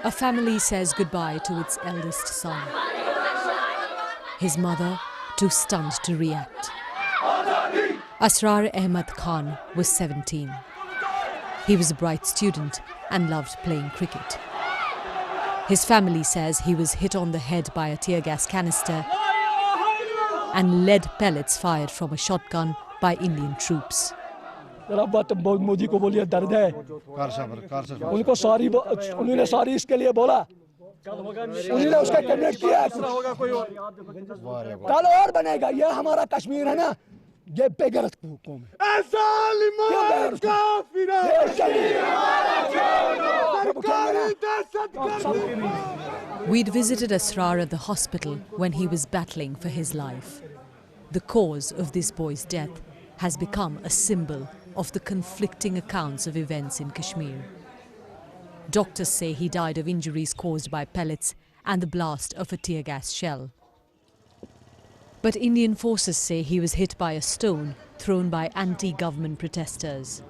A family says goodbye to its eldest son. His mother, too stunned to react. Asrar Ahmad Khan was 17. He was a bright student and loved playing cricket. His family says he was hit on the head by a tear gas canister and lead pellets fired from a shotgun by Indian troops. Modi को बोलिए दर्द है उनको sorry उन्होंने sorry इसके लिए बोला उन्होंने उसका कैबिनेट किया कल और बनेगा ये हमारा कश्मीर है ना ये बेगैरत कौम है। We'd visited Asrar at the hospital when he was battling for his life. The cause of this boy's death has become a symbol of the conflicting accounts of events in Kashmir. Doctors say he died of injuries caused by pellets and the blast of a tear gas shell. But Indian forces say he was hit by a stone thrown by anti-government protesters.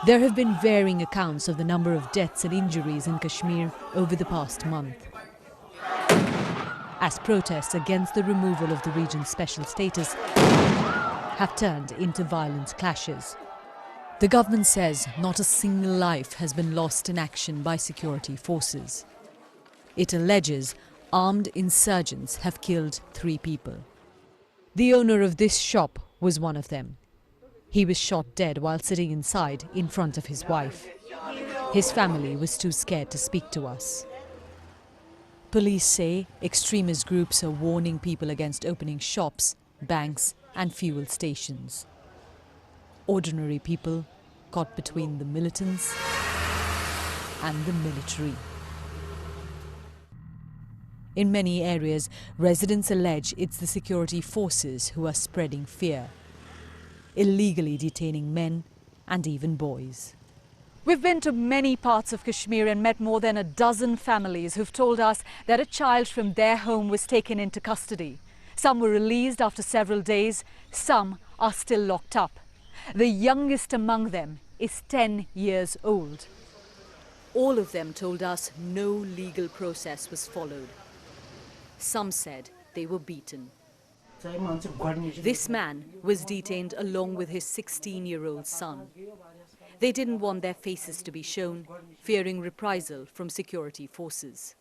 There have been varying accounts of the number of deaths and injuries in Kashmir over the past month, as protests against the removal of the region's special status have turned into violent clashes. The government says not a single life has been lost in action by security forces. It alleges armed insurgents have killed 3 people. The owner of this shop was one of them. He was shot dead while sitting inside in front of his wife. His family was too scared to speak to us. Police say extremist groups are warning people against opening shops, banks and fuel stations. Ordinary people caught between the militants and the military. In many areas, residents allege it's the security forces who are spreading fear, illegally detaining men and even boys. We've been to many parts of Kashmir and met more than a dozen families who've told us that a child from their home was taken into custody. Some were released after several days, some are still locked up. The youngest among them is 10 years old. All of them told us no legal process was followed. Some said they were beaten. This man was detained along with his 16-year-old son. They didn't want their faces to be shown, fearing reprisal from security forces.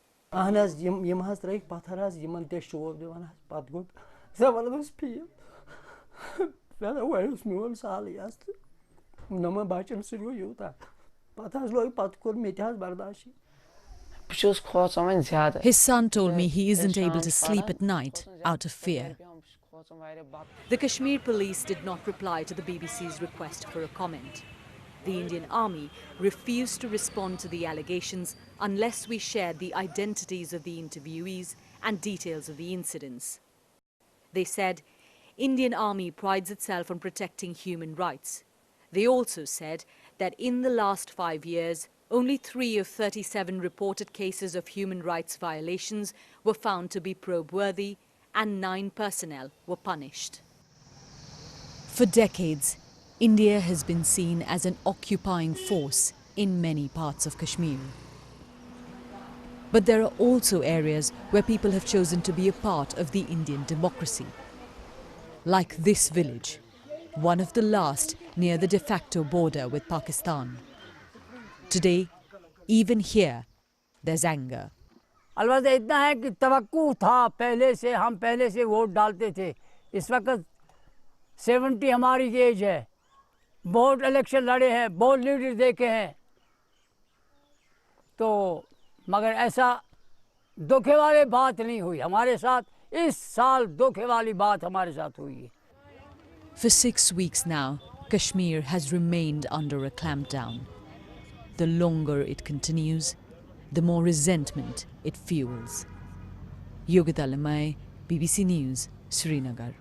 His son told me he isn't able to sleep at night out of fear. The Kashmir police did not reply to the BBC's request for a comment. The Indian Army refused to respond to the allegations unless we shared the identities of the interviewees and details of the incidents. They said Indian Army prides itself on protecting human rights. They also said that in the last 5 years, only 3 of 37 reported cases of human rights violations were found to be probe-worthy and 9 personnel were punished. For decades, India has been seen as an occupying force in many parts of Kashmir. But there are also areas where people have chosen to be a part of the Indian democracy. Like this village, one of the last near the de facto border with Pakistan. Today, even here, there's anger. अलबत्ता इतना है कि तवक्कु था पहले से हम पहले से वोट डालते थे इस वक्त 70 हमारी एज है बहुत इलेक्शन लड़े हैं बहुत लीडर देखे हैं तो मगर ऐसा धोखे वाली बात नहीं हुई हमारे साथ इस साल धोखे वाली बात हमारे साथ हुई है For 6 weeks now, Kashmir has remained under a clampdown. The longer it continues, the more resentment it fuels. Yogita Limaye, BBC News, Srinagar.